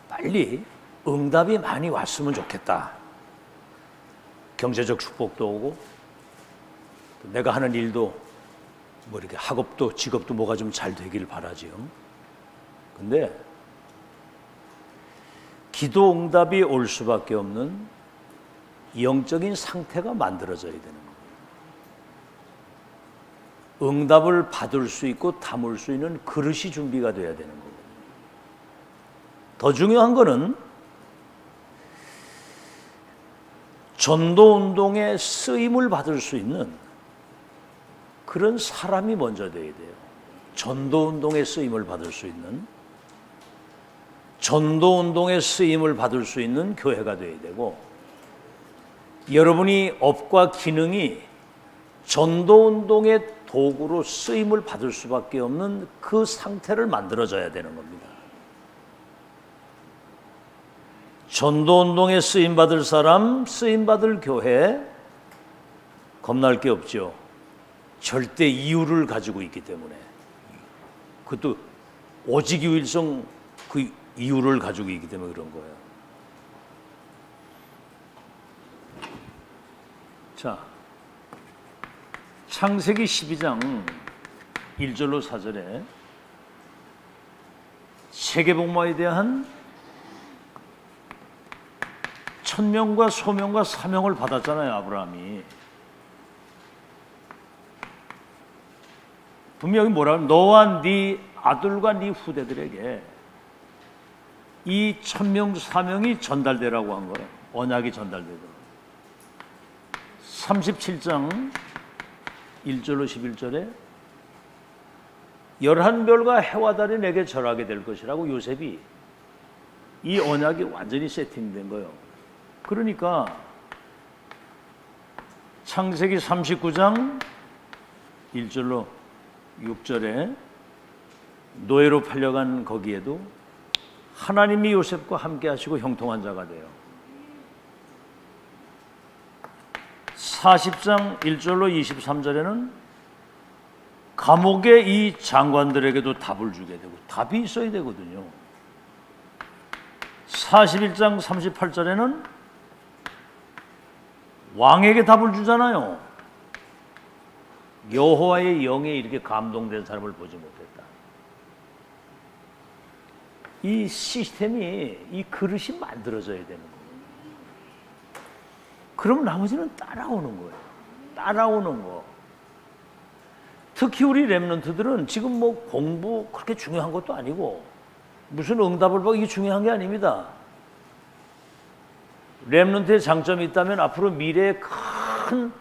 빨리 응답이 많이 왔으면 좋겠다. 경제적 축복도 오고 내가 하는 일도 뭐 이렇게 학업도 직업도 뭐가 좀 잘 되길 바라지요. 근데 기도 응답이 올 수밖에 없는 영적인 상태가 만들어져야 되는 거예요. 응답을 받을 수 있고 담을 수 있는 그릇이 준비가 돼야 되는 거예요. 더 중요한 거는 전도운동에 쓰임을 받을 수 있는 그런 사람이 먼저 돼야 돼요. 전도운동에 쓰임을 받을 수 있는, 전도운동에 쓰임을 받을 수 있는 교회가 돼야 되고, 여러분이 업과 기능이 전도운동의 도구로 쓰임을 받을 수밖에 없는 그 상태를 만들어져야 되는 겁니다. 전도운동에 쓰임받을 사람, 쓰임받을 교회, 겁날 게 없죠. 절대 이유를 가지고 있기 때문에. 그것도 오직유일성 그 이유를 가지고 있기 때문에 그런 거예요. 자, 창세기 12장 1절로 4절에 세계복마에 대한 천명과 소명과 사명을 받았잖아요, 아브라함이. 분명히 뭐라고 하면 너와 네 아들과 네 후대들에게 이 천명 사명이 전달되라고 한 거예요. 언약이 전달되도록. 37장 1절로 11절에 11별과 해와 달이 내게 절하게 될 것이라고 요셉이 이 언약이 완전히 세팅된 거예요. 그러니까 창세기 39장 1절로 6절에 노예로 팔려간 거기에도 하나님이 요셉과 함께 하시고 형통한 자가 돼요. 40장 1절로 23절에는 감옥의 이 장관들에게도 답을 주게 되고, 답이 있어야 되거든요. 41장 38절에는 왕에게 답을 주잖아요. 여호와의 영에 이렇게 감동된 사람을 보지 못했다. 이 시스템이, 이 그릇이 만들어져야 되는 거예요. 그럼 나머지는 따라오는 거예요. 따라오는 거. 특히 우리 렘넌트들은 지금 뭐 공부 그렇게 중요한 것도 아니고 무슨 응답을 받고 이게 중요한 게 아닙니다. 렘넌트의 장점이 있다면 앞으로 미래에 큰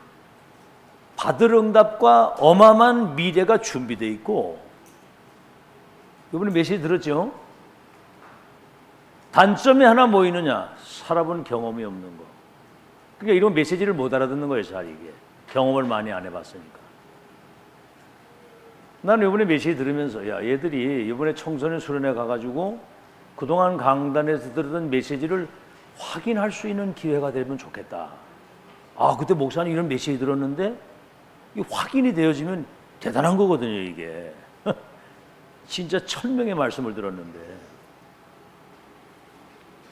받을 응답과 어마어마한 미래가 준비되어 있고, 이번에 메시지 들었죠? 단점이 하나 뭐 있느냐? 살아본 경험이 없는 거. 그러니까 이런 메시지를 못 알아듣는 거예요, 잘 이게. 경험을 많이 안 해봤으니까. 나는 이번에 메시지 들으면서, 야, 얘들이 이번에 청소년 수련회 가가지고 그동안 강단에서 들었던 메시지를 확인할 수 있는 기회가 되면 좋겠다. 아, 그때 목사님 이런 메시지 들었는데 이 확인이 되어지면 대단한 거거든요, 이게. 진짜 천명의 말씀을 들었는데.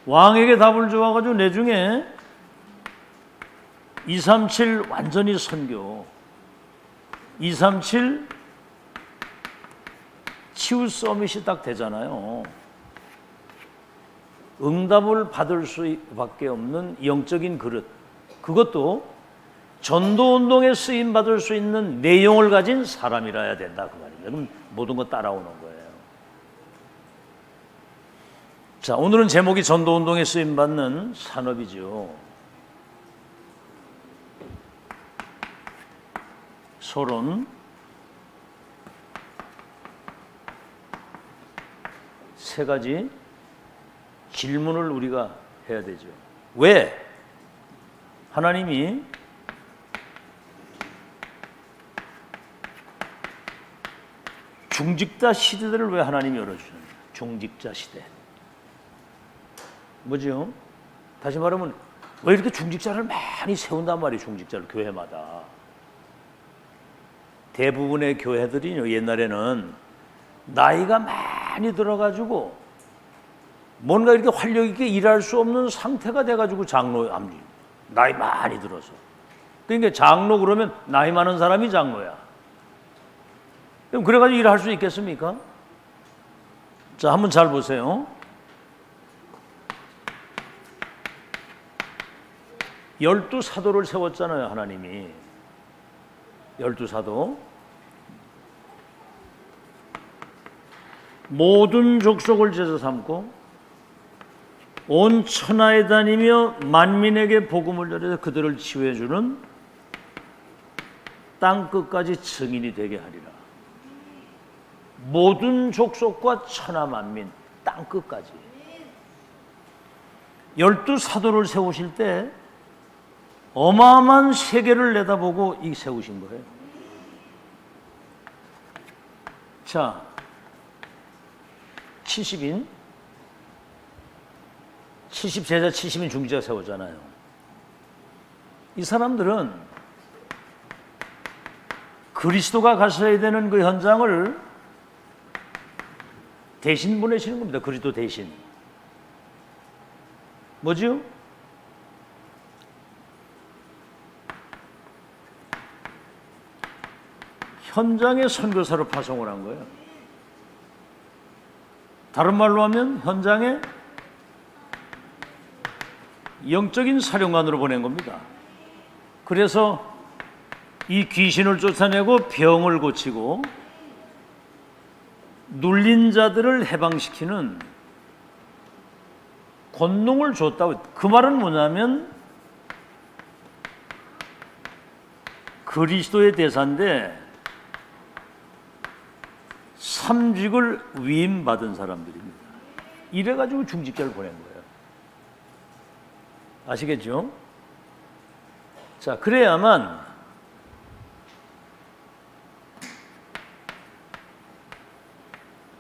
왕에게 답을 줘가지고 내 중에 237 완전히 선교, 237 치유 서밋이 딱 되잖아요. 응답을 받을 수밖에 없는 영적인 그릇, 그것도 전도운동에 쓰임받을 수 있는 내용을 가진 사람이라야 된다, 그 말입니다. 그럼 모든 거 따라오는 거예요. 자, 오늘은 제목이 전도운동에 쓰임받는 산업이죠. 서론 세 가지 질문을 우리가 해야 되죠. 왜 하나님이 중직자 시대들을 왜 하나님이 열어주셨냐? 중직자 시대. 뭐죠? 다시 말하면 왜 이렇게 중직자를 많이 세운단 말이에요, 중직자를 교회마다. 대부분의 교회들이 옛날에는 나이가 많이 들어가지고 뭔가 이렇게 활력 있게 일할 수 없는 상태가 돼가지고 장로합니다. 나이 많이 들어서. 그러니까 장로 그러면 나이 많은 사람이 장로야. 그럼 그래가지고 일할 수 있겠습니까? 자, 한번 잘 보세요. 12사도를 세웠잖아요, 하나님이. 12사도. 모든 족속을 제자 삼고 온 천하에 다니며 만민에게 복음을 전해서 그들을 치유해 주는 땅 끝까지 증인이 되게 하리라. 모든 족속과 천하 만민, 땅 끝까지. 12사도를 세우실 때 어마어마한 세계를 내다보고 이 세우신 거예요. 자, 70인 70제자 70인 중지자 세웠잖아요. 이 사람들은 그리스도가 가셔야 되는 그 현장을 대신 보내시는 겁니다. 그리스도 대신. 뭐죠? 현장에 선교사로 파송을 한 거예요. 다른 말로 하면 현장에 영적인 사령관으로 보낸 겁니다. 그래서 이 귀신을 쫓아내고 병을 고치고 눌린 자들을 해방시키는 권능을 줬다고. 그 말은 뭐냐면 그리스도의 대사인데 삼직을 위임받은 사람들입니다. 이래가지고 중직자를 보낸 거예요. 아시겠죠? 자, 그래야만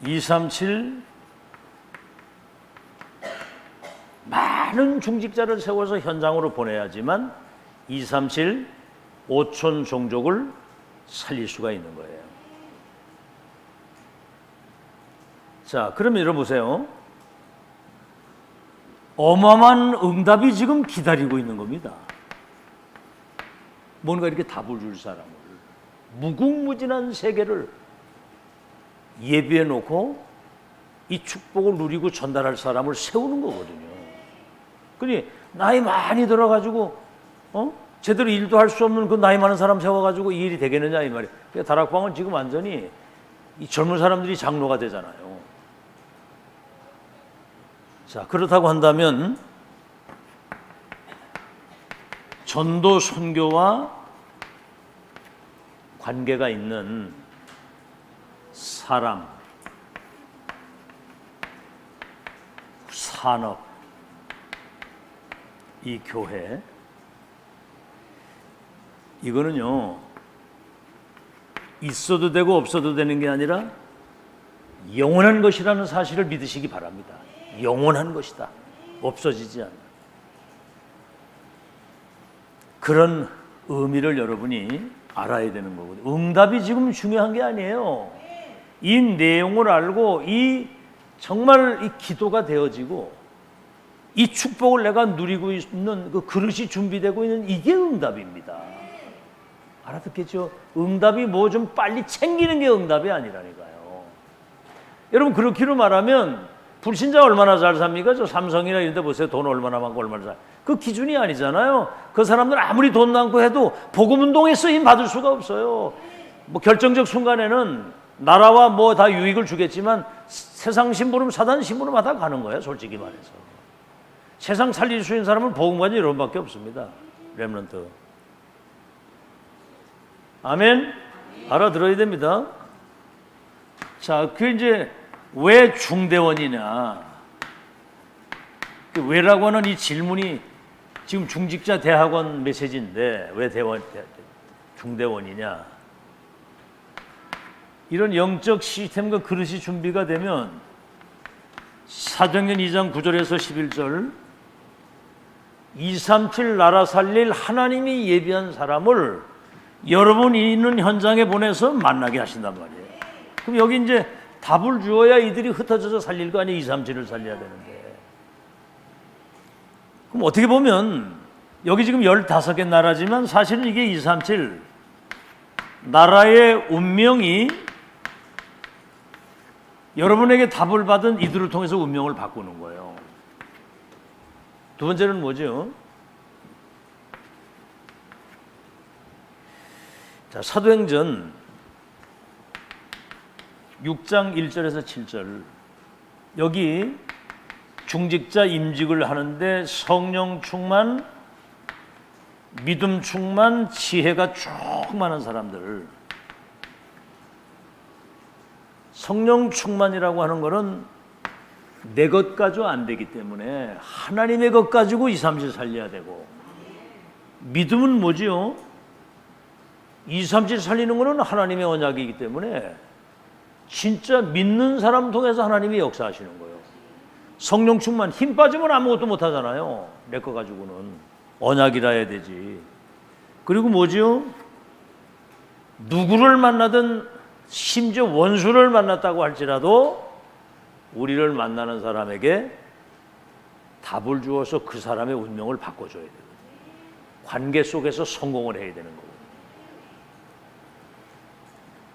(237) 많은 중직자를 세워서 현장으로 보내야지만 237 5천 종족을 살릴 수가 있는 거예요. 자, 그러면 여러분 보세요. 어마어마한 응답이 지금 기다리고 있는 겁니다. 뭔가 이렇게 답을 줄 사람을, 무궁무진한 세계를 예비해 놓고 이 축복을 누리고 전달할 사람을 세우는 거거든요. 그러니 나이 많이 들어가지고 제대로 일도 할 수 없는 그 나이 많은 사람 세워가지고 이 일이 되겠느냐 이 말이에요. 그러니까 다락방은 지금 완전히 이 젊은 사람들이 장로가 되잖아요. 자, 그렇다고 한다면 전도 선교와 관계가 있는 사람, 산업, 이 교회, 이거는요 있어도 되고 없어도 되는 게 아니라 영원한 것이라는 사실을 믿으시기 바랍니다. 영원한 것이다. 없어지지 않아. 그런 의미를 여러분이 알아야 되는 거거든요. 응답이 지금 중요한 게 아니에요. 이 내용을 알고 이 정말 이 기도가 되어지고 이 축복을 내가 누리고 있는 그 그릇이 준비되고 있는 이게 응답입니다. 알아듣겠죠? 응답이 뭐 좀 빨리 챙기는 게 응답이 아니라니까요. 여러분 그렇기로 말하면 불신자 얼마나 잘 삽니까? 저 삼성이나 이런 데 보세요. 돈 얼마나 많고 얼마나 잘. 그 기준이 아니잖아요. 그 사람들 아무리 돈 많고 해도 복음운동에 쓰임 받을 수가 없어요. 뭐 결정적 순간에는 나라와 뭐 다 유익을 주겠지만 세상 심부름 사단 심부름하다 가는 거예요. 솔직히 말해서. 세상 살릴 수 있는 사람은 복음가지 여러분밖에 없습니다. 렘넌트. 아멘? 알아들어야 됩니다. 자, 그 이제 왜 중대원이냐? 왜라고 하는 이 질문이 지금 중직자 대학원 메시지인데 왜 중대원이냐? 이런 영적 시스템과 그릇이 준비가 되면 사도행전 2장 9절에서 11절 237 나라 살릴 하나님이 예비한 사람을 여러분이 있는 현장에 보내서 만나게 하신단 말이에요. 그럼 여기 이제 답을 주어야 이들이 흩어져서 살릴 거 아니에요. 237을 살려야 되는데. 그럼 어떻게 보면 여기 지금 15개 나라지만 사실은 이게 237 나라의 운명이 여러분에게 답을 받은 이들을 통해서 운명을 바꾸는 거예요. 두 번째는 뭐죠? 자, 사도행전 6장 1절에서 7절 여기 중직자 임직을 하는데 성령 충만, 믿음 충만, 지혜가 충만한 사람들. 성령 충만이라고 하는 것은 내 것 가지고 안 되기 때문에 하나님의 것 가지고 2, 3칠 살려야 되고, 믿음은 뭐지요? 2, 3칠 살리는 것은 하나님의 언약이기 때문에 진짜 믿는 사람 통해서 하나님이 역사하시는 거예요. 성령 충만, 힘 빠지면 아무것도 못 하잖아요. 내 거 가지고는 언약이라 해야 되지. 그리고 뭐지요? 누구를 만나든 심지어 원수를 만났다고 할지라도 우리를 만나는 사람에게 답을 주어서 그 사람의 운명을 바꿔줘야 돼요. 관계 속에서 성공을 해야 되는 거고.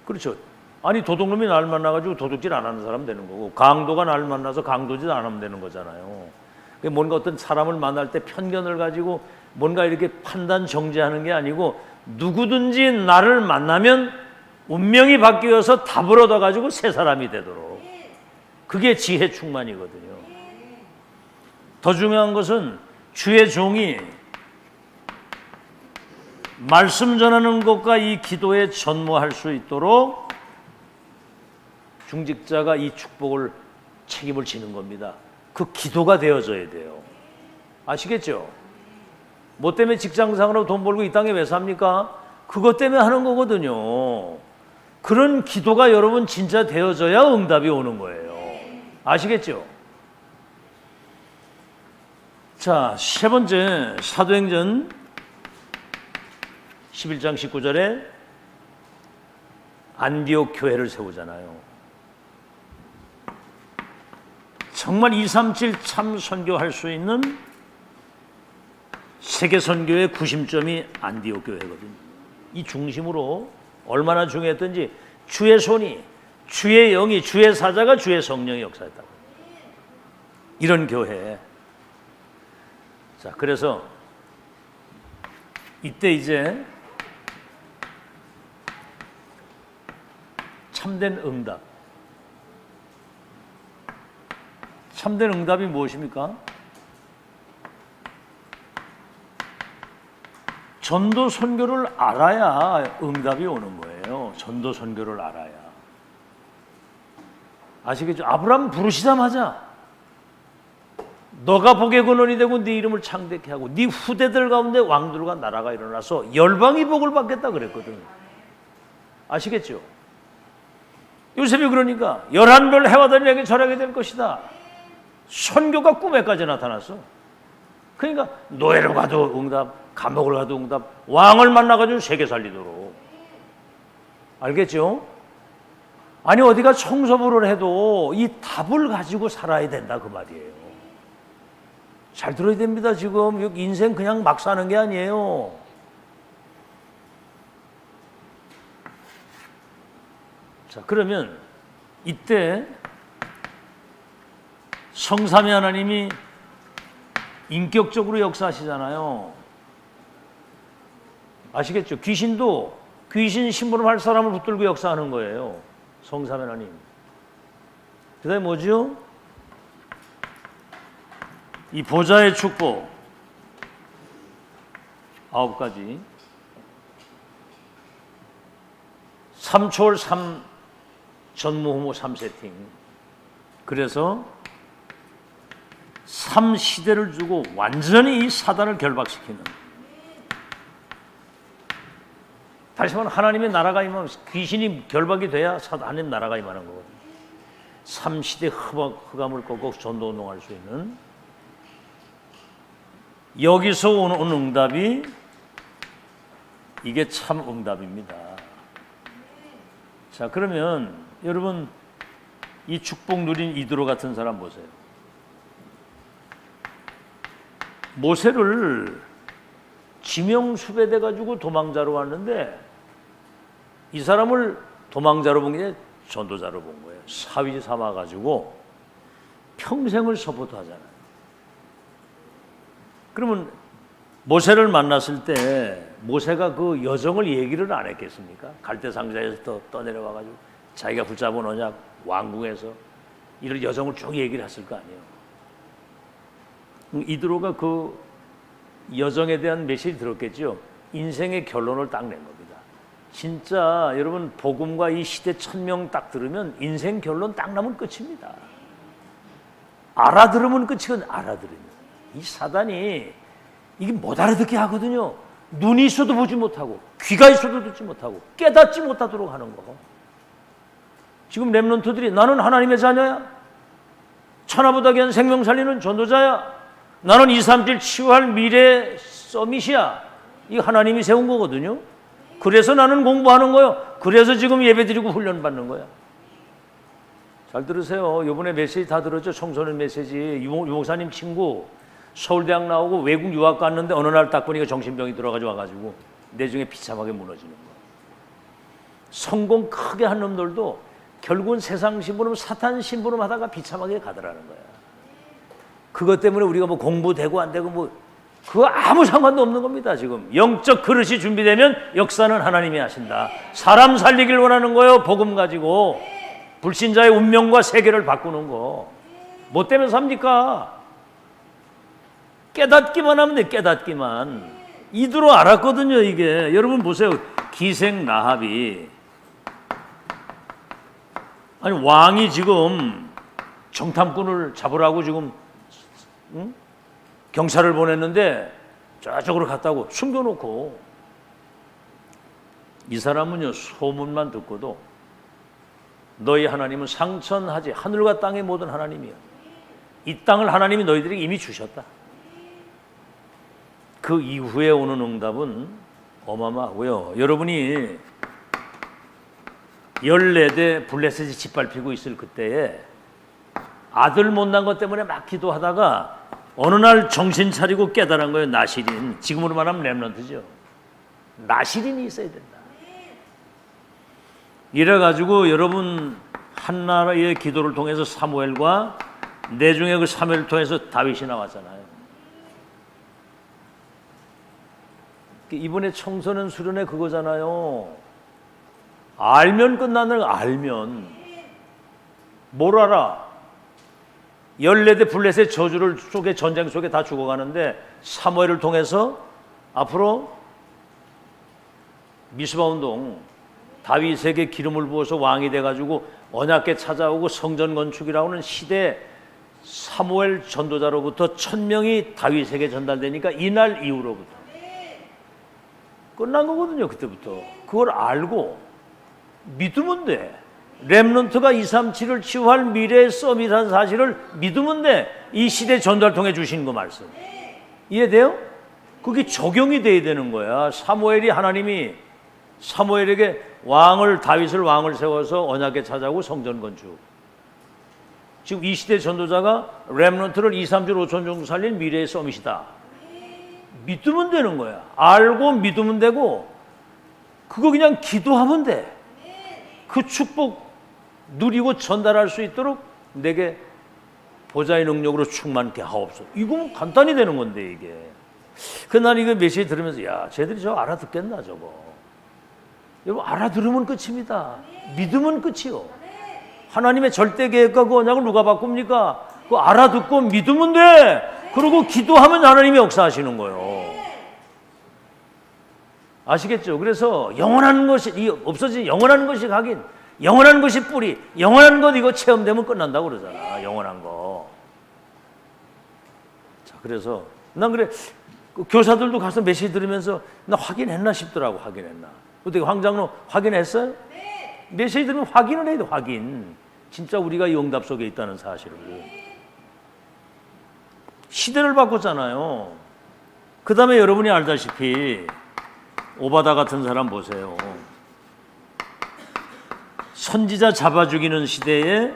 그렇죠. 아니 도둑놈이 날 만나가지고 도둑질 안 하는 사람 되는 거고, 강도가 날 만나서 강도질 안 하면 되는 거잖아요. 뭔가 어떤 사람을 만날 때 편견을 가지고 뭔가 이렇게 판단 정죄하는 게 아니고, 누구든지 나를 만나면 운명이 바뀌어서 답을 얻어가지고 새 사람이 되도록, 그게 지혜 충만이거든요. 더 중요한 것은 주의 종이 말씀 전하는 것과 이 기도에 전무할 수 있도록 중직자가 이 축복을 책임을 지는 겁니다. 그 기도가 되어져야 돼요. 아시겠죠? 뭐 때문에 직장생활하고 돈 벌고 이 땅에 왜 삽니까? 그것 때문에 하는 거거든요. 그런 기도가 여러분 진짜 되어져야 응답이 오는 거예요. 아시겠죠? 자, 세 번째, 사도행전 11장 19절에 안디옥 교회를 세우잖아요. 정말 237 참 선교할 수 있는 세계 선교의 구심점이 안디옥 교회거든요. 이 중심으로 얼마나 중요했던지 주의 손이, 주의 영이, 주의 사자가, 주의 성령이 역사했다고. 이런 교회. 자, 그래서 이때 이제 참된 응답. 참된 응답이 무엇입니까? 전도 선교를 알아야 응답이 오는 거예요. 전도 선교를 알아야. 아시겠죠? 아브라함 부르시자마자 너가 복의 근원이 되고 네 이름을 창대케 하고 네 후대들 가운데 왕들과 나라가 일어나서 열방이 복을 받겠다 그랬거든. 아시겠죠? 요셉이 그러니까 11별 해와 달에게 절하게 될 것이다. 선교가 꿈에까지 나타났어. 그러니까 노예를 가도 응답, 감옥을 가도 응답, 왕을 만나가지고 세계 살리도록. 알겠죠? 아니 어디가 청소부를 해도 이 답을 가지고 살아야 된다 그 말이에요. 잘 들어야 됩니다. 지금 인생 그냥 막 사는 게 아니에요. 자, 그러면 이때 성삼위 하나님이 인격적으로 역사하시잖아요. 아시겠죠? 귀신도 귀신 심부름할 사람을 붙들고 역사하는 거예요. 성삼위 하나님. 그 다음에 뭐죠? 이 보좌의 축복 9가지. 3초월 3 전무후무 3세팅. 그래서 3시대를 주고 완전히 이 사단을 결박시키는. 다시 말하면 하나님의 나라가 임하면 귀신이 결박이 돼야 하나님 나라가 임하는 거거든요. 3시대 흑암을 꺾고 전도운동할 수 있는. 여기서 오는 응답이 이게 참 응답입니다. 자, 그러면 여러분 이 축복 누린 이드로 같은 사람 보세요. 모세를 지명수배돼 가지고 도망자로 왔는데 이 사람을 도망자로 본 게 전도자로 본 거예요. 사위 삼아 가지고 평생을 서포트하잖아요. 그러면 모세를 만났을 때 모세가 그 여정을 얘기를 안 했겠습니까? 갈대상자에서 떠내려와 가지고 자기가 붙잡은 언약 왕궁에서 이런 여정을 쭉 얘기를 했을 거 아니에요. 이드로가 그 여정에 대한 메시지 들었겠죠. 인생의 결론을 딱 낸 겁니다. 진짜 여러분 복음과 이 시대 천명 딱 들으면 인생 결론 딱 나면 끝입니다. 알아들으면 끝이건 알아들으면. 이 사단이 이게 못 알아듣게 하거든요. 눈이 있어도 보지 못하고 귀가 있어도 듣지 못하고 깨닫지 못하도록 하는 거. 지금 렘넌트들이 나는 하나님의 자녀야. 천하보다 귀한 생명 살리는 전도자야. 나는 237 치유할 미래 서밋이야. 이 하나님이 세운 거거든요. 그래서 나는 공부하는 거예요. 그래서 지금 예배드리고 훈련받는 거야. 잘 들으세요. 이번에 메시지 다 들었죠? 청소년 메시지. 유목사님 친구 서울대학 나오고 외국 유학 갔는데 어느 날 딱 보니까 정신병이 들어가지고 와가지고 내중에 비참하게 무너지는 거야. 성공 크게 한 놈들도 결국은 세상 심부름 사탄 심부름 하다가 비참하게 가더라는 거야. 그것 때문에 우리가 뭐 공부되고 안 되고 뭐 그거 아무 상관도 없는 겁니다. 지금 영적 그릇이 준비되면 역사는 하나님이 하신다. 사람 살리길 원하는 거예요. 복음 가지고 불신자의 운명과 세계를 바꾸는 거. 뭐 때문에 삽니까? 깨닫기만 하면 돼. 깨닫기만. 이대로 알았거든요. 이게 여러분 보세요. 기생 라합이 아니 왕이 지금 정탐꾼을 잡으라고 지금 경찰을 보냈는데 저쪽으로 갔다고 숨겨놓고 이 사람은요 소문만 듣고도 너희 하나님은 상천하지 하늘과 땅의 모든 하나님이야. 이 땅을 하나님이 너희들에게 이미 주셨다. 그 이후에 오는 응답은 어마어마하고요. 여러분이 14대 블레셋이 짓밟히고 있을 그때에 아들 못난 것 때문에 막 기도하다가 어느 날 정신 차리고 깨달은 거예요. 나실인. 지금으로 말하면 렘넌트죠. 나실인이 있어야 된다. 이래가지고 여러분 한나라의 기도를 통해서 사무엘과 내중에 그 사무엘을 통해서 다윗이 나왔잖아요. 이번에 청소년 수련회 그거잖아요. 알면 끝나는 거. 알면 뭘 알아? 14대 블레셋의 저주를 속에 전쟁 속에 다 죽어가는데 사무엘을 통해서 앞으로 미스바 운동 다윗에게 기름을 부어서 왕이 돼가지고 언약궤 찾아오고 성전 건축이라고 하는 시대 사무엘 전도자로부터 1000명이 다윗에게 전달되니까 이날 이후로부터 끝난 거거든요. 그때부터 그걸 알고 믿으면 돼. 렘넌트가 237을 치유할 미래의 서밋한 사실을 믿으면 돼. 이 시대 전달 통해 주신 거 말씀 이해돼요? 그게 적용이 돼야 되는 거야. 사무엘이 하나님이 사무엘에게 다윗을 왕을 세워서 언약궤 찾아오고 성전 건축. 지금 이 시대 전도자가 렘넌트를 237, 5천 정도 살린 미래의 서밋이다. 믿으면 되는 거야. 알고 믿으면 되고 그거 그냥 기도하면 돼. 그 축복 누리고 전달할 수 있도록 내게 보좌의 능력으로 충만케 하옵소서. 이거 간단히 되는 건데 이게. 그날 이거 메시지 들으면서 야 쟤들이 저거 알아듣겠나 저거. 여러분 알아들으면 끝입니다. 믿으면 끝이요. 하나님의 절대 계획과 그 언약을 누가 바꿉니까? 그거 알아듣고 믿으면 돼. 그리고 기도하면 하나님이 역사하시는 거예요. 아시겠죠? 그래서 영원한 것이 없어진 영원한 것이 각인, 영원한 것이 뿌리, 영원한 것 이거 체험되면 끝난다고 그러잖아. 영원한 거. 자, 그래서 난 그래 그 교사들도 가서 메시지 들으면서 나 확인했나 싶더라고. 확인했나? 어떻게 황장로 확인했어요? 네. 메시지 들으면 확인을 해야 돼. 확인. 진짜 우리가 이 응답 속에 있다는 사실을. 시대를 바꿨잖아요. 그 다음에 여러분이 알다시피 오바다 같은 사람 보세요. 선지자 잡아 죽이는 시대에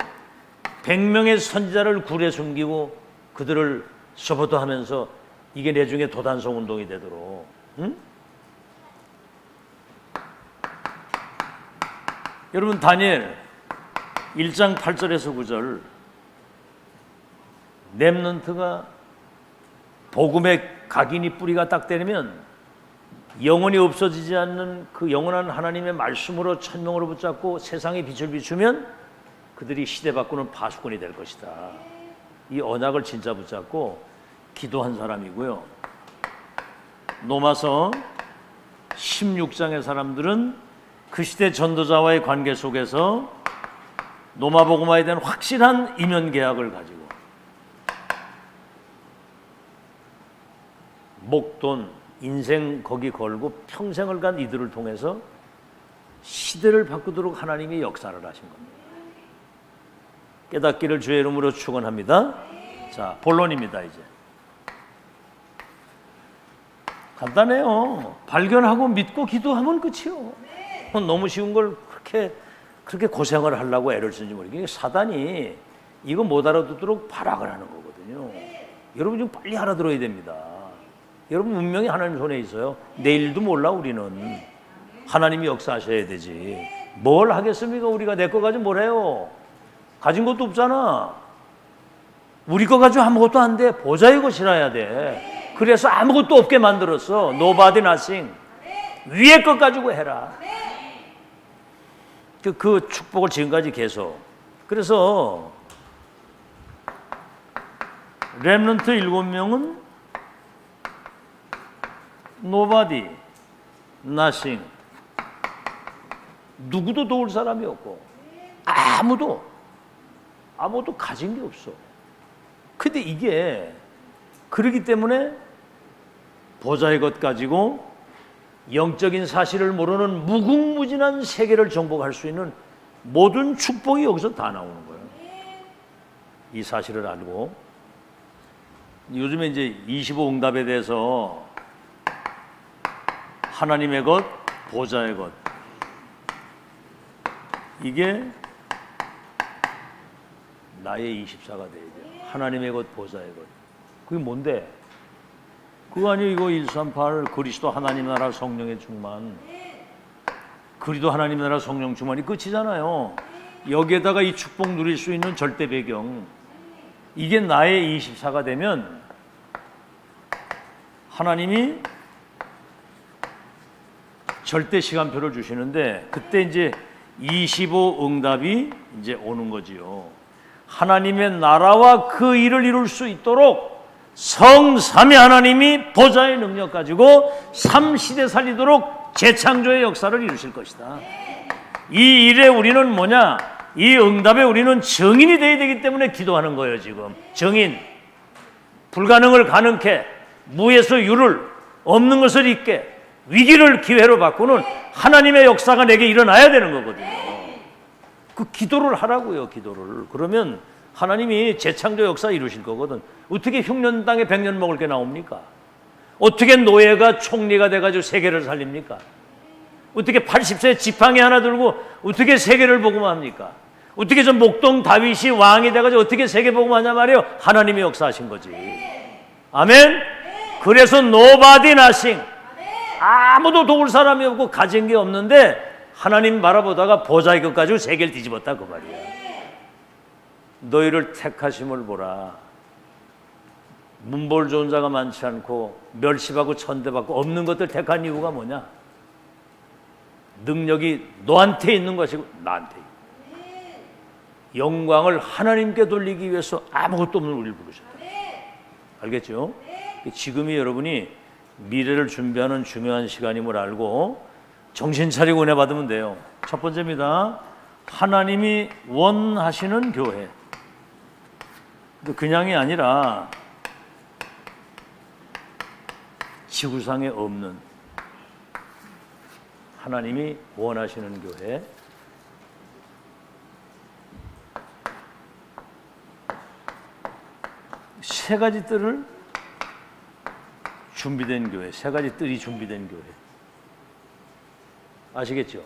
100명의 선지자를 굴에 숨기고 그들을 서포트하면서 이게 내중에 도단성 운동이 되도록. 응? 여러분 다니엘 1장 8절에서 9절 렘넌트가 복음의 각인이 뿌리가 딱 되면 영원히 없어지지 않는 그 영원한 하나님의 말씀으로 천명으로 붙잡고 세상에 빛을 비추면 그들이 시대 바꾸는 파수꾼이 될 것이다. 이 언약을 진짜 붙잡고 기도한 사람이고요. 로마서 16장의 사람들은 그 시대 전도자와의 관계 속에서 로마 복음화에 대한 확실한 이면 계약을 가지고 목돈, 인생 거기 걸고 평생을 간 이들을 통해서 시대를 바꾸도록 하나님이 역사를 하신 겁니다. 깨닫기를 주의 이름으로 축원합니다. 자, 본론입니다. 이제 간단해요. 발견하고 믿고 기도하면 끝이요. 너무 쉬운 걸 그렇게 고생을 하려고 애를 쓰는지 모르겠어요. 사단이 이거 못 알아듣도록 발악을 하는 거거든요. 여러분 좀 빨리 알아들어야 됩니다. 여러분 운명이 하나님 손에 있어요. 내일도 몰라. 우리는 하나님이 역사하셔야 되지. 뭘 하겠습니까? 우리가 내 거 가지고 뭘 해요? 가진 것도 없잖아. 우리 거 가지고 아무것도 안 돼. 보좌의 것이라야 돼. 그래서 아무것도 없게 만들었어. Nobody nothing. 위의 것 가지고 해라. 그 축복을 지금까지 계속. 그래서 렘넌트 7명은 Nobody, nothing. 누구도 도울 사람이 없고 아무도 가진 게 없어. 근데 이게 그러기 때문에 보좌의 것 가지고 영적인 사실을 모르는 무궁무진한 세계를 정복할 수 있는 모든 축복이 여기서 다 나오는 거예요. 이 사실을 알고 요즘에 이제 25응답에 대해서 하나님의 것, 보좌의 것, 이게 나의 24가 돼야 돼요. 하나님의 것, 보좌의 것. 그게 뭔데? 그거 아니에요. 이거 138 그리스도 하나님 나라 성령의 충만. 그리스도 하나님 나라 성령 충만이 끝이잖아요. 여기에다가 이 축복 누릴 수 있는 절대 배경. 이게 나의 24가 되면 하나님이 절대 시간표를 주시는데 그때 이제 25응답이 이제 오는 거지요. 하나님의 나라와 그 일을 이룰 수 있도록 성삼위 하나님이 보좌의 능력 가지고 3시대 살리도록 재창조의 역사를 이루실 것이다. 이 일에 우리는 뭐냐? 이 응답에 우리는 증인이 되어야 되기 때문에 기도하는 거예요. 지금 증인. 불가능을 가능케, 무에서 유를, 없는 것을 있게, 위기를 기회로 바꾸는 하나님의 역사가 내게 일어나야 되는 거거든요. 그 기도를 하라고요. 기도를. 그러면 하나님이 재창조 역사 이루실 거거든. 어떻게 흉년 땅에 100년 먹을 게 나옵니까? 어떻게 노예가 총리가 돼가지고 세계를 살립니까? 어떻게 80세 지팡이 하나 들고 어떻게 세계를 복음합니까? 어떻게 저 목동 다윗이 왕이 돼가지고 어떻게 세계 복음하냐 말이에요. 하나님이 역사하신 거지. 아멘. 그래서 nobody nothing. 아무도 도울 사람이 없고 가진 게 없는데 하나님 바라보다가 보좌의 것 가지고 세계를 뒤집었다 그 말이야. 너희를 택하심을 보라. 문벌 좋은 자가 많지 않고 멸시받고 천대받고 없는 것들 택한 이유가 뭐냐? 능력이 너한테 있는 것이고 나한테 있고. 영광을 하나님께 돌리기 위해서 아무것도 없는 우리를 부르셨다. 알겠죠? 지금이 여러분이 미래를 준비하는 중요한 시간임을 알고 정신 차리고 은혜 받으면 돼요. 첫 번째입니다. 하나님이 원하시는 교회. 그냥이 아니라 지구상에 없는 하나님이 원하시는 교회. 세 가지 뜰을 준비된 교회, 세 가지 뜰이 준비된 교회. 아시겠죠?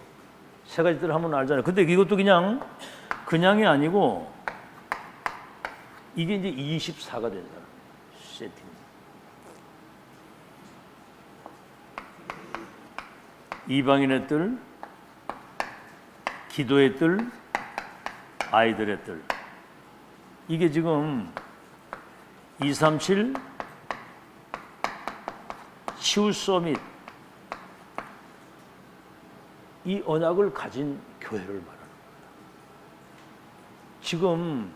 세 가지 뜰 하면 알잖아요. 근데 이것도 그냥이 아니고 이게 이제 24가 된 사람. 세팅. 이방인의 뜰, 기도의 뜰, 아이들의 뜰. 이게 지금 237 치유 서밋, 이 언약을 가진 교회를 말하는 겁니다. 지금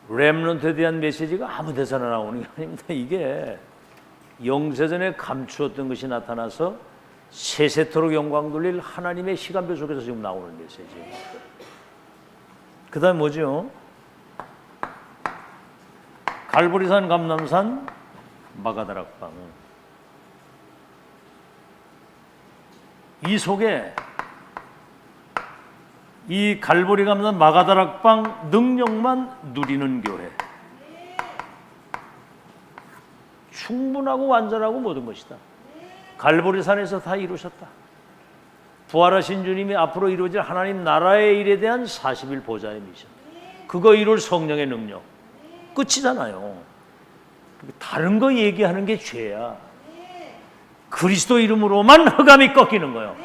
렘넌트에 대한 메시지가 아무 데서나 나오는 게 아닙니다. 이게 영세전에 감추었던 것이 나타나서 세세토록 영광 돌릴 하나님의 시간표 속에서 지금 나오는 메시지예요. 그 다음에 뭐죠? 갈보리산, 감람산, 마가다락방. 이 속에 이 갈보리 감람 마가다락방 능력만 누리는 교회. 충분하고 완전하고 모든 것이다. 갈보리산에서 다 이루셨다. 부활하신 주님이 앞으로 이루어질 하나님 나라의 일에 대한 40일 보좌의 미션. 그거 이룰 성령의 능력. 끝이잖아요. 다른 거 얘기하는 게 죄야. 그리스도 이름으로만 흑암이 꺾이는 거예요.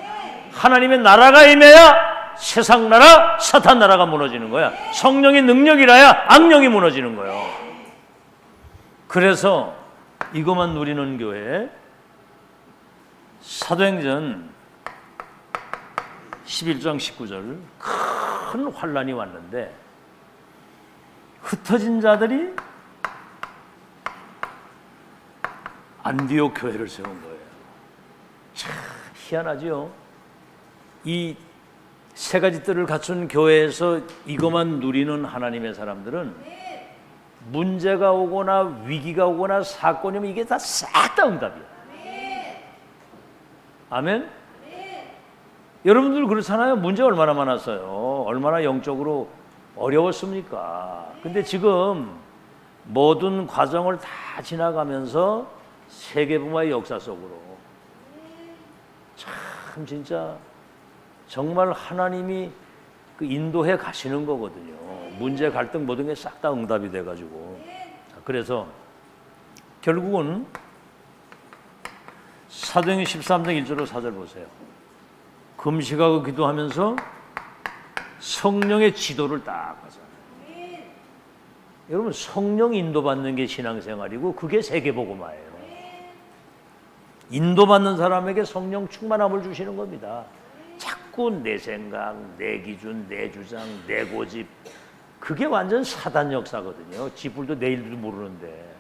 하나님의 나라가 임해야 세상 나라, 사탄 나라가 무너지는 거야. 성령의 능력이라야 악령이 무너지는 거예요. 그래서 이것만 누리는 교회, 사도행전 11장 19절 큰 환란이 왔는데 흩어진 자들이 안디옥 교회를 세운 거예요. 참 희한하죠. 이 세 가지 뜰을 갖춘 교회에서 이것만 누리는 하나님의 사람들은 문제가 오거나 위기가 오거나 사건이 오면 이게 다 싹 다 응답이야. 아멘? 여러분들 그렇잖아요. 문제 얼마나 많았어요. 얼마나 영적으로 어려웠습니까? 근데 지금 모든 과정을 다 지나가면서 세계분화의 역사 속으로 참 진짜 정말 하나님이 그 인도해 가시는 거거든요. 문제, 갈등 모든 게 싹 다 응답이 돼가지고. 그래서 결국은 사도행전 13장 1절로 4절 보세요. 금식하고 기도하면서 성령의 지도를 딱 하잖아요. 여러분 성령 인도받는 게 신앙생활이고 그게 세계복음화예요. 인도받는 사람에게 성령 충만함을 주시는 겁니다. 자꾸 내 생각, 내 기준, 내 주장, 내 고집, 그게 완전 사단 역사거든요. 지불도 내일도 모르는데.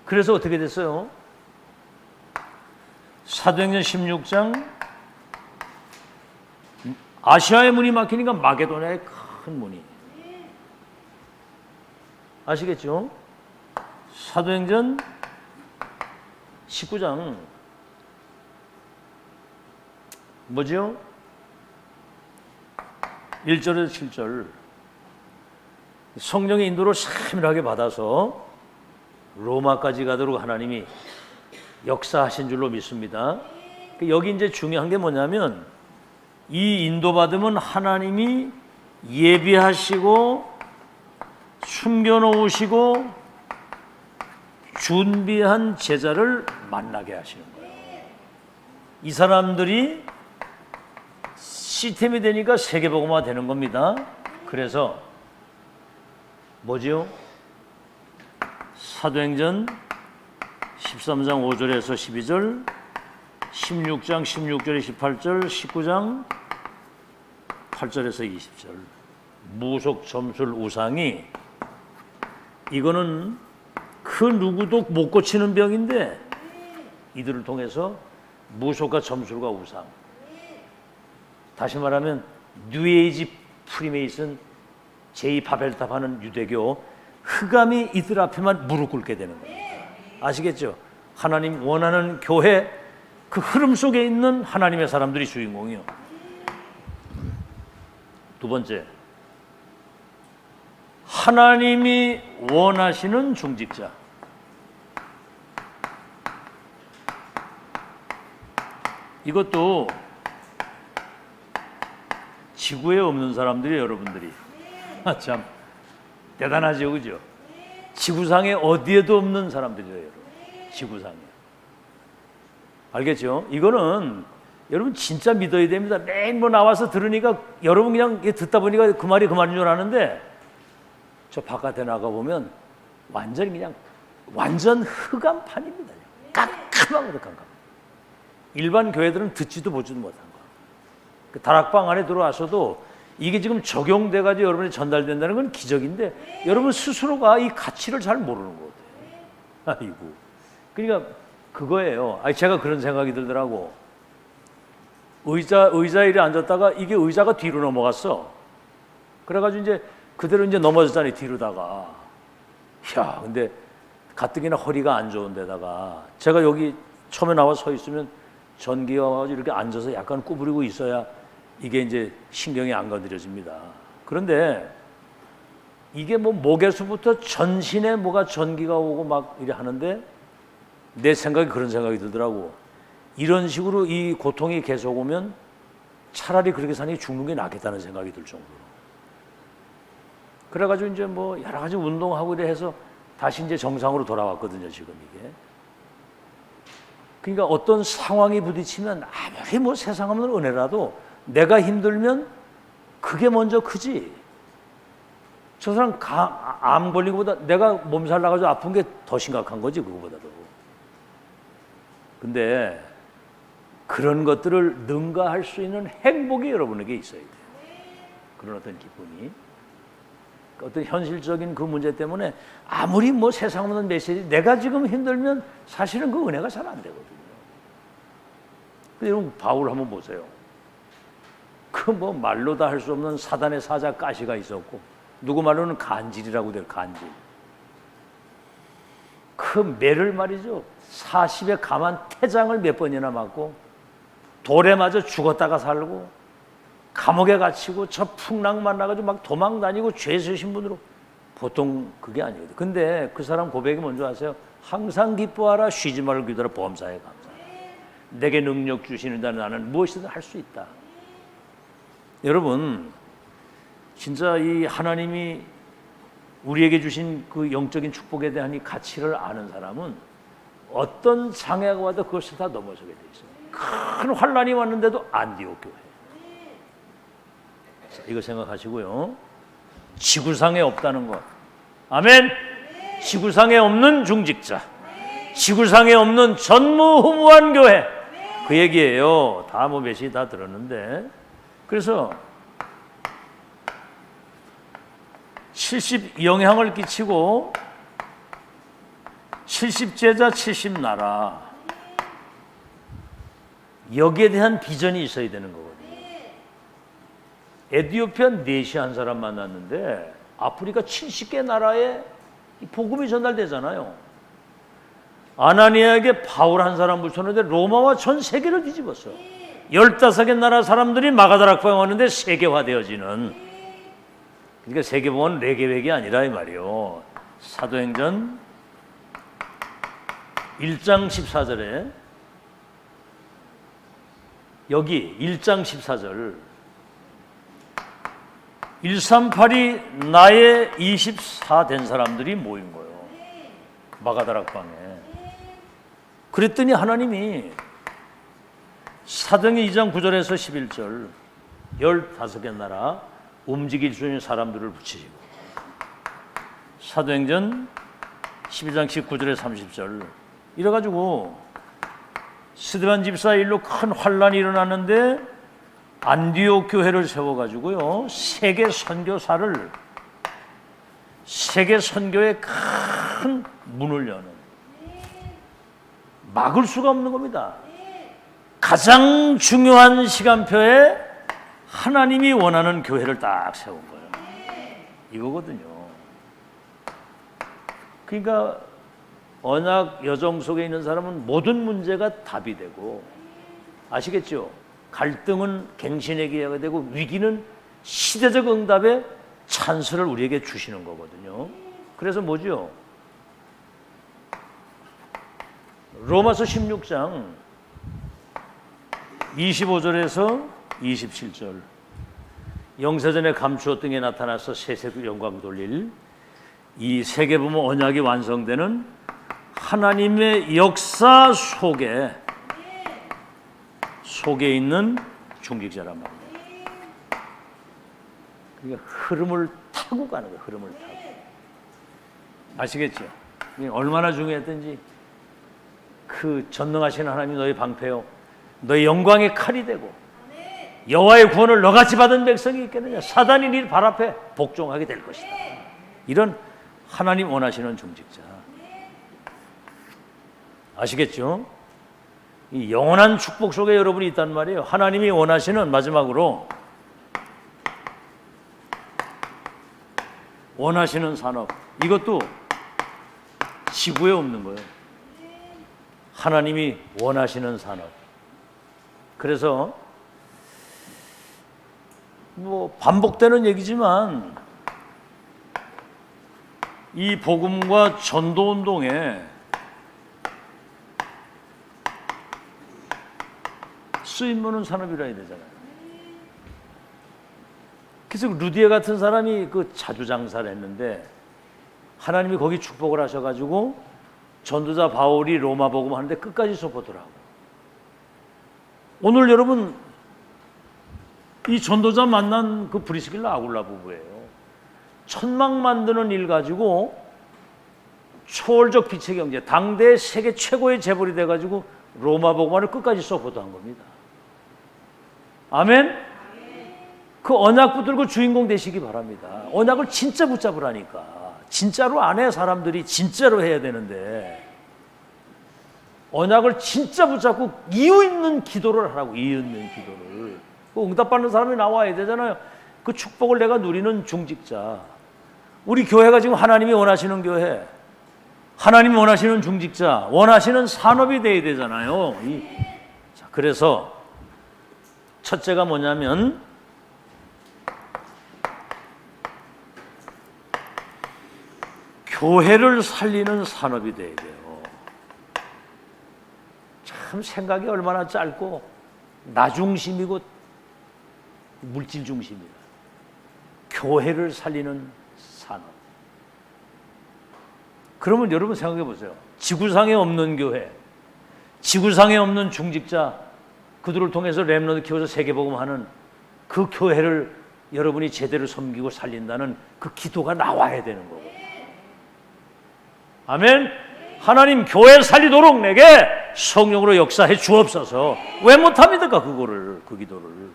그래서 어떻게 됐어요? 사도행전 16장 아시아의 문이 막히니까 마게도냐의 큰 문이. 아시겠죠? 사도행전 19장 뭐죠? 1절에서 7절 성령의 인도를 세밀하게 받아서 로마까지 가도록 하나님이 역사하신 줄로 믿습니다. 여기 이제 중요한 게 뭐냐면 이 인도받음은 하나님이 예비하시고 숨겨놓으시고 준비한 제자를 만나게 하시는 거예요. 이 사람들이 시스템이 되니까 세계복음화 되는 겁니다. 그래서 뭐지요? 사도행전 13장 5절에서 12절, 16장 16절에 18절, 19장 8절에서 20절. 무속 점술 우상이 이거는 그 누구도 못 고치는 병인데 이들을 통해서 무속과 점술과 우상, 다시 말하면 뉴에이지 프리메이슨 제2바벨탑 하는 유대교, 흑암이 이들 앞에만 무릎 꿇게 되는 겁니다. 아시겠죠? 하나님 원하는 교회, 그 흐름 속에 있는 하나님의 사람들이 주인공이요. 두 번째, 하나님이 원하시는 중직자. 이것도 지구에 없는 사람들이 여러분들이 참 대단하죠, 그죠? 지구상에 어디에도 없는 사람들이에요, 여러분. 지구상에. 알겠죠? 이거는 여러분 진짜 믿어야 됩니다. 매일 뭐 나와서 들으니까 여러분 그냥 듣다 보니까 그 말이 그 말인 줄 아는데 저 바깥에 나가 보면 완전히 그냥 완전 흑암판입니다. 깜깜하고 깜깜. 일반 교회들은 듣지도 보지도 못한 거. 그 다락방 안에 들어와서도 이게 지금 적용돼가지고 여러분이 전달된다는 건 기적인데 여러분 스스로가 이 가치를 잘 모르는 것 같아요. 아이고. 그러니까 그거예요. 제가 그런 생각이 들더라고. 의자에 앉았다가 이게 의자가 뒤로 넘어갔어. 그래가지고 이제 그대로 이제 넘어졌잖아요. 뒤로다가. 야, 근데 가뜩이나 허리가 안 좋은 데다가 제가 여기 처음에 나와 서 있으면 전기가 와가지고 이렇게 앉아서 약간 구부리고 있어야 이게 이제 신경이 안 건드려집니다. 그런데 이게 뭐 목에서부터 전신에 뭐가 전기가 오고 막 이래 하는데 내 생각이 그런 생각이 들더라고. 이런 식으로 이 고통이 계속 오면 차라리 그렇게 사는 게 죽는 게 낫겠다는 생각이 들 정도로. 그래가지고 이제 뭐 여러 가지 운동하고 이래 해서 다시 이제 정상으로 돌아왔거든요, 지금 이게. 그러니까 어떤 상황이 부딪히면 아무리 뭐 세상 없는 은혜라도 내가 힘들면 그게 먼저 크지. 저 사람 암 걸린 것보다 내가 몸살 나가지고 아픈 게 더 심각한 거지, 그거보다도. 근데 그런 것들을 능가할 수 있는 행복이 여러분에게 있어야 돼요. 그런 어떤 기쁨이. 어떤 현실적인 그 문제 때문에 아무리 뭐 세상 없는 메시지 내가 지금 힘들면 사실은 그 은혜가 잘 안 되거든요. 근데 여러분 바울 한번 보세요. 그 뭐 말로 다 할 수 없는 사단의 사자 가시가 있었고 누구 말로는 간질이라고 돼요. 간질. 그 매를 말이죠. 40에 감한 태장을 몇 번이나 맞고 돌에 맞아 죽었다가 살고 감옥에 갇히고 저 풍랑 만나가지고 막 도망 다니고 죄 지으신 분으로 보통 그게 아니거든요. 근데 그 사람 고백이 뭔지 아세요? 항상 기뻐하라, 쉬지 말고 기도하라, 범사에 감사하라. 내게 능력 주시는 자는 나는 무엇이든 할 수 있다. 여러분 진짜 이 하나님이 우리에게 주신 그 영적인 축복에 대한 이 가치를 아는 사람은 어떤 장애가 와도 그것을 다 넘어서게 돼 있어요. 큰 환란이 왔는데도 안디옥 교회. 이거 생각하시고요. 지구상에 없다는 것. 아멘. 지구상에 없는 중직자, 지구상에 없는 전무후무한 교회. 그 얘기예요. 다 뭐 몇이 다 들었는데. 그래서 70 영향을 끼치고 70제자 70나라 여기에 대한 비전이 있어야 되는 거거든요. 에티오피아 네시 한 사람 만났는데 아프리카 70개 나라에 복음이 전달되잖아요. 아나니아에게 바울 한 사람 붙였는데 로마와 전 세계를 뒤집었어요. 15개 나라 사람들이 마가다락방에 왔는데 세계화되어지는. 그러니까 세계복음은 레게백이 아니라 이 말이요. 사도행전 1장 14절에 여기 1장 14절 138이 나의 24 된 사람들이 모인 거예요. 마가다락방에. 그랬더니 하나님이 사도행전 2장 9절에서 11절 15개 나라 움직일 수 있는 사람들을 붙이시고 사도행전 12장 19절에 30절 이래가지고 스데반 집사 일로 큰 환란이 일어났는데 안디옥 교회를 세워가지고요 세계 선교사를 세계 선교의 큰 문을 여는 막을 수가 없는 겁니다. 가장 중요한 시간표에 하나님이 원하는 교회를 딱 세운 거예요. 이거거든요. 그러니까 언약 여정 속에 있는 사람은 모든 문제가 답이 되고 아시겠죠? 갈등은 갱신에게 해야 되고 위기는 시대적 응답의 찬스를 우리에게 주시는 거거든요. 그래서 뭐죠? 로마서 16장 25절에서 27절 영세전에 감추었던 게 나타나서 세세의 영광 돌릴 이 세계보면 언약이 완성되는 하나님의 역사 속에 속에 있는 중직자란 말이에요. 그러니까 흐름을 타고 가는 거예요. 흐름을 타고. 아시겠죠? 얼마나 중요했든지 그 전능하신 하나님이 너의 방패요 너의 영광의 칼이 되고 여호와의 구원을 너같이 받은 백성이 있겠느냐. 사단이 네 발 앞에 복종하게 될 것이다. 이런 하나님 원하시는 중직자. 아시겠죠? 이 영원한 축복 속에 여러분이 있단 말이에요. 하나님이 원하시는, 마지막으로 원하시는 산업, 이것도 지구에 없는 거예요. 하나님이 원하시는 산업. 그래서 뭐 반복되는 얘기지만 이 복음과 전도 운동에 쓰임무는 산업이라 해야 되잖아요. 그래서 루디에 같은 사람이 그 자주장사를 했는데 하나님이 거기 축복을 하셔가지고 전도자 바울이 로마 복음 하는데 끝까지 서포트하고. 오늘 여러분 이 전도자 만난 그 브리스길라 아굴라 부부예요. 천막 만드는 일 가지고 초월적 빛의 경제, 당대 세계 최고의 재벌이 돼가지고 로마 복음을 끝까지 서포트한 겁니다. 아멘? 그 언약 붙들고 주인공 되시기 바랍니다. 언약을 진짜 붙잡으라니까. 진짜로 안 해, 사람들이. 진짜로 해야 되는데 언약을 진짜 붙잡고 이유 있는 기도를 하라고. 이유 있는 기도를. 그 응답받는 사람이 나와야 되잖아요. 그 축복을 내가 누리는 중직자. 우리 교회가 지금 하나님이 원하시는 교회, 하나님이 원하시는 중직자, 원하시는 산업이 돼야 되잖아요. 자, 그래서 첫째가 뭐냐면 교회를 살리는 산업이 돼야 돼요. 참 생각이 얼마나 짧고 나 중심이고 물질 중심이다. 교회를 살리는 산업. 그러면 여러분 생각해 보세요. 지구상에 없는 교회, 지구상에 없는 중직자, 그들을 통해서 렘넌트 키워서 세계복음하는 그 교회를 여러분이 제대로 섬기고 살린다는 그 기도가 나와야 되는 거고. 아멘. 하나님 교회 살리도록 내게 성령으로 역사해 주옵소서. 왜 못합니까? 그거를, 그 기도를.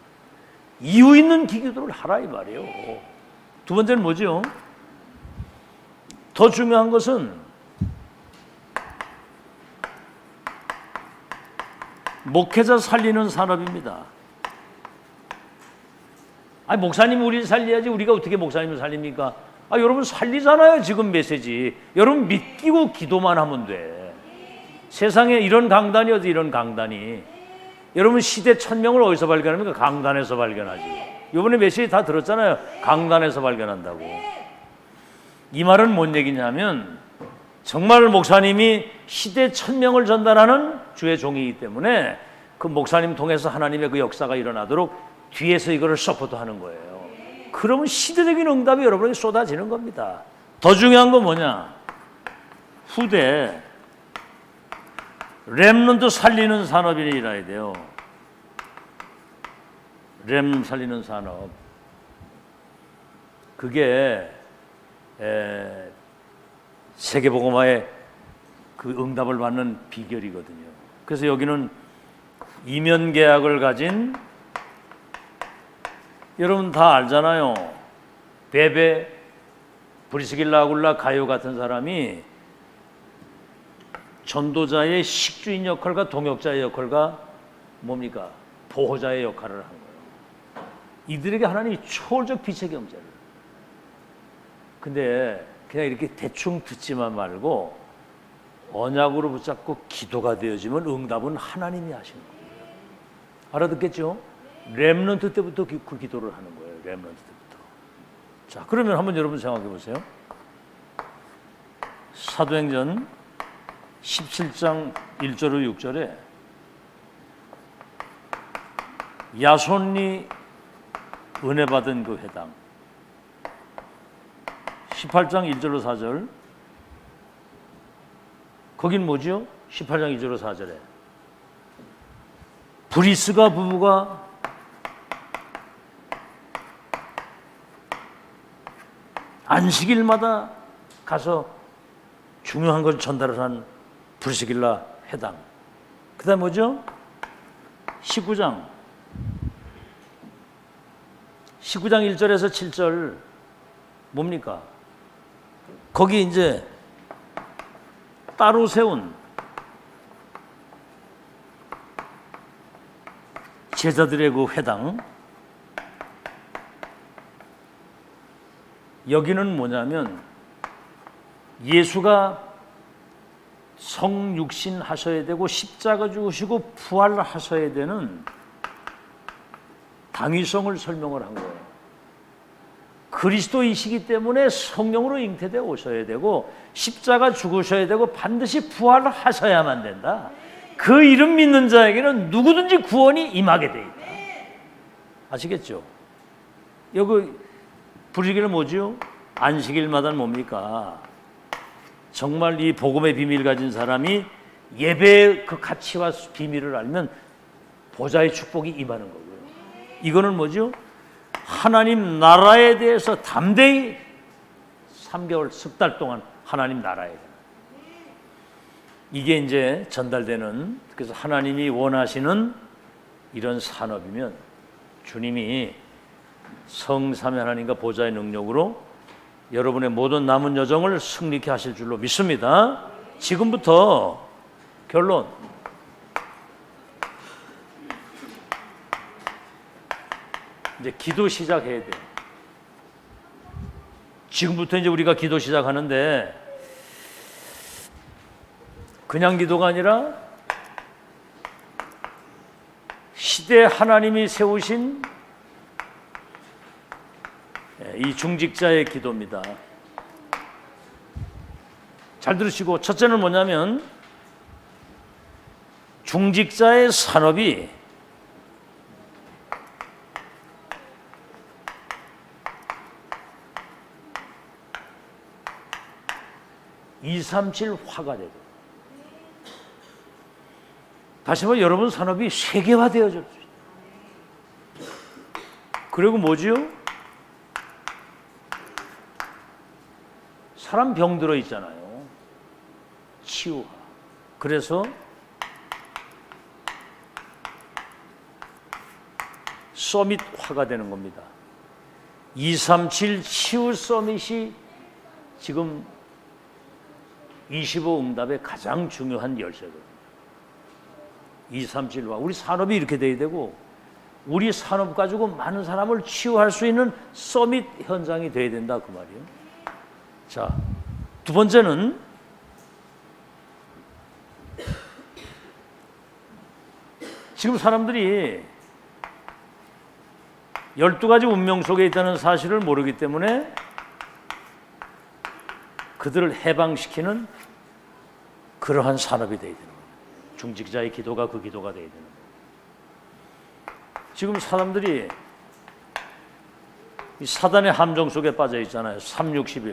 이유 있는 기도를 하라 이 말이에요. 두 번째는 뭐죠? 더 중요한 것은 목회자 살리는 산업입니다. 아니, 목사님 우리 살려야지. 우리가 어떻게 목사님을 살립니까? 아, 여러분 살리잖아요. 지금 메시지. 여러분 믿기고 기도만 하면 돼. 세상에 이런 강단이 어디, 이런 강단이. 여러분 시대 1000명을 어디서 발견합니까? 강단에서 발견하지. 이번에 메시지 다 들었잖아요. 강단에서 발견한다고. 이 말은 뭔 얘기냐면 정말 목사님이 시대 1000명을 전달하는 주의 종이기 때문에 그 목사님 통해서 하나님의 그 역사가 일어나도록 뒤에서 이거를 서포트하는 거예요. 그러면 시대적인 응답이 여러분에게 쏟아지는 겁니다. 더 중요한 건 뭐냐? 후대 렘넌트 살리는 산업이 일어나야 돼요. 렘 살리는 산업. 그게 세계복음화의 그 응답을 받는 비결이거든요. 그래서 여기는 이면 계약을 가진, 여러분 다 알잖아요. 베베, 브리스길라 아굴라 가요 같은 사람이 전도자의 식주인 역할과 동역자의 역할과 뭡니까? 보호자의 역할을 한 거예요. 이들에게 하나님이 초월적 빛의 경제를. 근데 그냥 이렇게 대충 듣지만 말고 언약으로 붙잡고 기도가 되어지면 응답은 하나님이 하시는 거예요. 알아듣겠죠? 렘넌트 때부터 그 기도를 하는 거예요. 렘넌트 때부터. 자, 그러면 한번 여러분 생각해 보세요. 사도행전 17장 1절로 6절에 야손이 은혜 받은 그 회당, 18장 1절로 4절, 거긴 뭐죠? 18장 1절로 4절에 브리스가 부부가 안식일마다 가서 중요한 걸 전달을 한 브리스길라 회당. 그 다음 뭐죠? 19장 1절에서 7절 뭡니까? 거기 이제 따로 세운 제자들의 그 회당, 여기는 뭐냐면 예수가 성육신 하셔야 되고 십자가 죽으시고 부활하셔야 되는 당위성을 설명을 한 거예요. 그리스도이시기 때문에 성령으로 잉태되어 오셔야 되고 십자가 죽으셔야 되고 반드시 부활하셔야만 된다. 그 이름 믿는 자에게는 누구든지 구원이 임하게 돼 있다. 아시겠죠? 여기 부르기는 뭐죠? 안식일마다는 뭡니까? 정말 이 복음의 비밀을 가진 사람이 예배의 그 가치와 비밀을 알면 보좌의 축복이 임하는 거고요. 이거는 뭐죠? 하나님 나라에 대해서 담대히 3개월, 석 달 동안 하나님 나라에 대해서 이게 이제 전달되는, 그래서 하나님이 원하시는 이런 산업이면 주님이 성삼위 하나님과 보좌의 능력으로 여러분의 모든 남은 여정을 승리케 하실 줄로 믿습니다. 지금부터 결론. 이제 기도 시작해야 돼요. 지금부터 이제 우리가 기도 시작하는데 그냥 기도가 아니라 시대 하나님이 세우신 이 중직자의 기도입니다. 잘 들으시고, 첫째는 뭐냐면 중직자의 산업이 (237) 화가 되고, 다시 말해 여러분 산업이 세계화되어졌어요. 그리고 뭐지요? 사람 병들어 있잖아요. 치유화. 그래서 서밋화가 되는 겁니다. 237 치유 서밋이 지금 25 응답의 가장 중요한 열쇠거든요. 237화. 우리 산업이 이렇게 돼야 되고, 우리 산업 가지고 많은 사람을 치유할 수 있는 서밋 현장이 돼야 된다, 그 말이에요. 자, 두 번째는 지금 사람들이 12가지 운명 속에 있다는 사실을 모르기 때문에 그들을 해방시키는 그러한 산업이 돼야 되는 거예요. 중직자의 기도가 그 기도가 돼야 되는 거예요. 지금 사람들이 이 사단의 함정 속에 빠져 있잖아요. 361.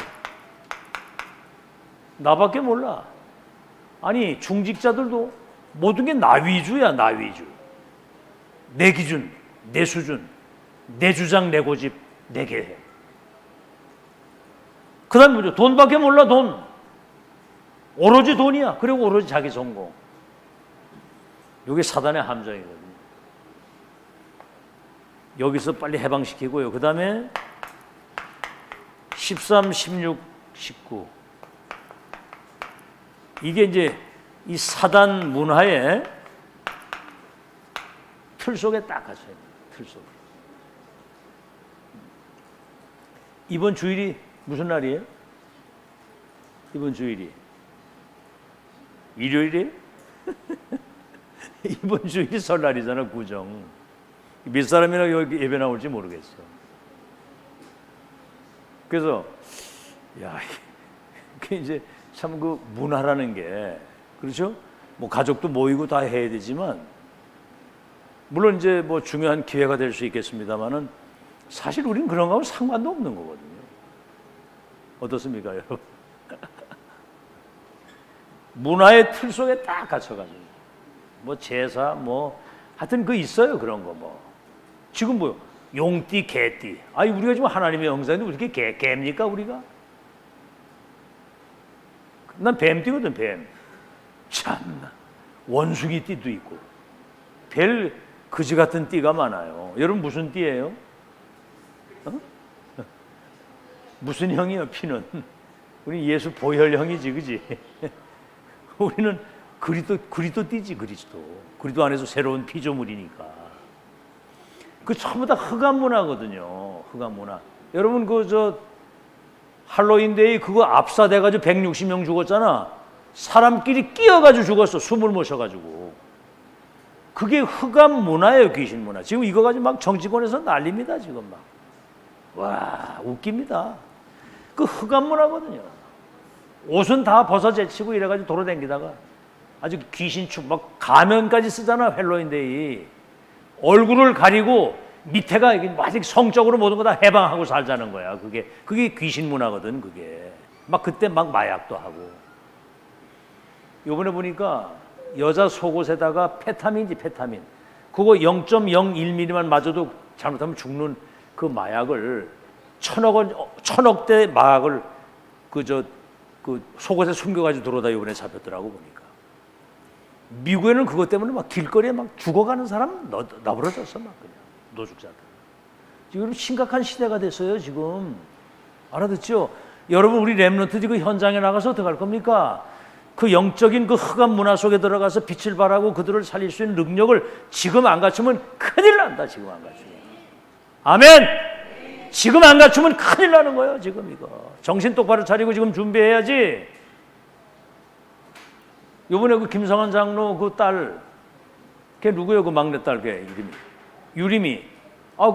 나밖에 몰라. 아니, 중직자들도 모든 게 나 위주야, 나 위주. 내 기준, 내 수준, 내 주장, 내 고집, 내 계획. 그 다음 뭐죠? 돈밖에 몰라, 돈. 오로지 돈이야. 그리고 오로지 자기 성공. 이게 사단의 함정이거든요. 여기서 빨리 해방시키고요. 그 다음에 13, 16, 19. 이게 이제 이 사단 문화의 틀 속에 딱 갇혀요. 틀 속에. 이번 주일이 무슨 날이에요? 이번 주일이 일요일이에요? 이번 주일이 설날이잖아, 구정. 몇 사람이나 여기 예배 나올지 모르겠어. 그래서 야, 그 이제 참 그 문화라는 게, 그렇죠? 뭐 가족도 모이고 다 해야 되지만, 물론 이제 뭐 중요한 기회가 될 수 있겠습니다만은 사실 우리는 그런 거하고 상관도 없는 거거든요. 어떻습니까, 여러분? 문화의 틀 속에 딱 갇혀가지고 뭐 제사, 뭐 하여튼 그 있어요 그런 거 뭐. 지금 뭐 용띠, 개띠. 아니 우리가 지금 하나님의 형상인데 왜 이렇게 개입니까 우리가? 난 뱀띠거든 뱀. 참나 원숭이 띠도 있고 별 그지 같은 띠가 많아요. 여러분 무슨 띠예요? 어? 무슨 형이요 피는? 우리 예수 보혈형이지 그지? 우리는 그리스도 띠지 그리스도. 그리스도 안에서 새로운 피조물이니까. 그 전부 다 흑암 문화거든요. 흑암 문화. 여러분 할로윈데이 그거 압사돼가지고 160명 죽었잖아. 사람끼리 끼어가지고 죽었어. 숨을 못 쉬어가지고. 그게 흑암 문화예요. 귀신 문화. 지금 이거 가지고 막 정치권에서 난립니다. 지금 막. 와 웃깁니다. 그 흑암 문화거든요. 옷은 다 벗어 제치고 이래가지고 돌아다니다가 아주 귀신축 막 가면까지 쓰잖아. 할로윈데이. 얼굴을 가리고 밑에가 아직 성적으로 모든 거 다 해방하고 살자는 거야. 그게 귀신 문화거든. 그게 막 그때 막 마약도 하고. 요번에 보니까 여자 속옷에다가 페타민이지 페타민. 그거 0.01mm만 맞아도 잘못하면 죽는 그 마약을 천억대 마약을 그 속옷에 숨겨가지고 들어오다 요번에 잡혔더라고 보니까. 미국에는 그것 때문에 막 길거리에 막 죽어가는 사람 나부러졌어 막 그냥 노숙자들. 지금 심각한 시대가 됐어요 지금. 알아듣죠? 여러분 우리 렘넌트 그 현장에 나가서 어떻게 할 겁니까? 그 영적인 그 흑암 문화 속에 들어가서 빛을 발하고 그들을 살릴 수 있는 능력을 지금 안 갖추면 큰일 난다. 지금 안 갖추면. 아멘. 지금 안 갖추면 큰일 나는 거예요 지금 이거. 정신 똑바로 차리고 지금 준비해야지. 요번에 그 김성환 장로 그 딸, 걔 누구예요? 그 막내딸 걔 이름이 유림이.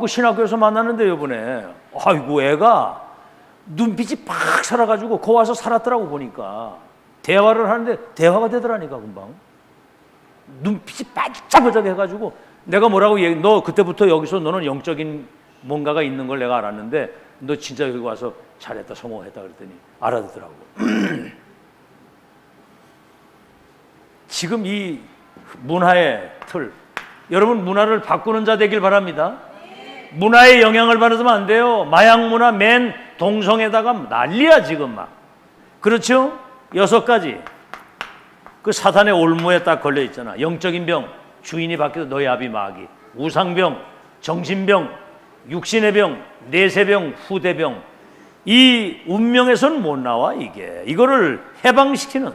그 신학교에서 만났는데 요번에 아이고 애가 눈빛이 팍 살아가지고 거 와서 살았더라고 보니까. 대화를 하는데 대화가 되더라니까 금방. 눈빛이 반짝반짝 해가지고 내가 뭐라고 얘기, 너 그때부터 여기서 너는 영적인 뭔가가 있는 걸 내가 알았는데 너 진짜 여기 와서 잘했다 성공했다 그랬더니 알아듣더라고. 지금 이 문화의 틀, 여러분 문화를 바꾸는 자 되길 바랍니다. 문화의 영향을 받으면 안 돼요. 마약 문화 맨 동성에다가 난리야 지금 막. 그렇죠? 6가지. 그 사탄의 올무에 딱 걸려 있잖아. 영적인 병, 주인이 바뀌어서 너희 아비 마귀. 우상병, 정신병, 육신의 병, 내세병, 후대병. 이 운명에서는 못 나와 이게. 이거를 해방시키는.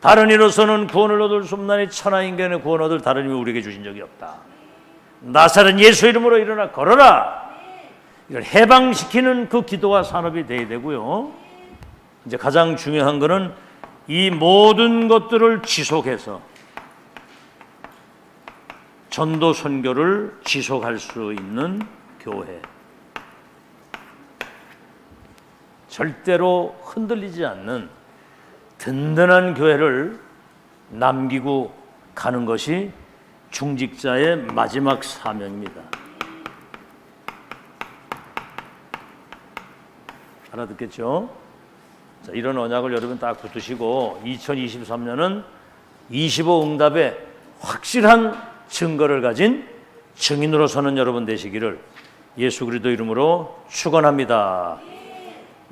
다른 이로서는 구원을 얻을 수 없나니 천하 인간의 구원 얻을 다른 힘을 우리에게 주신 적이 없다. 나사렛 예수 이름으로 일어나 걸어라. 이걸 해방시키는 그 기도와 산업이 돼야 되고요. 이제 가장 중요한 거는 이 모든 것들을 지속해서 전도 선교를 지속할 수 있는 교회. 절대로 흔들리지 않는 든든한 교회를 남기고 가는 것이 중직자의 마지막 사명입니다. 알아듣겠죠? 자, 이런 언약을 여러분 딱 붙으시고 2023년은 25응답에 확실한 증거를 가진 증인으로 서는 여러분 되시기를 예수 그리스도 이름으로 축원합니다.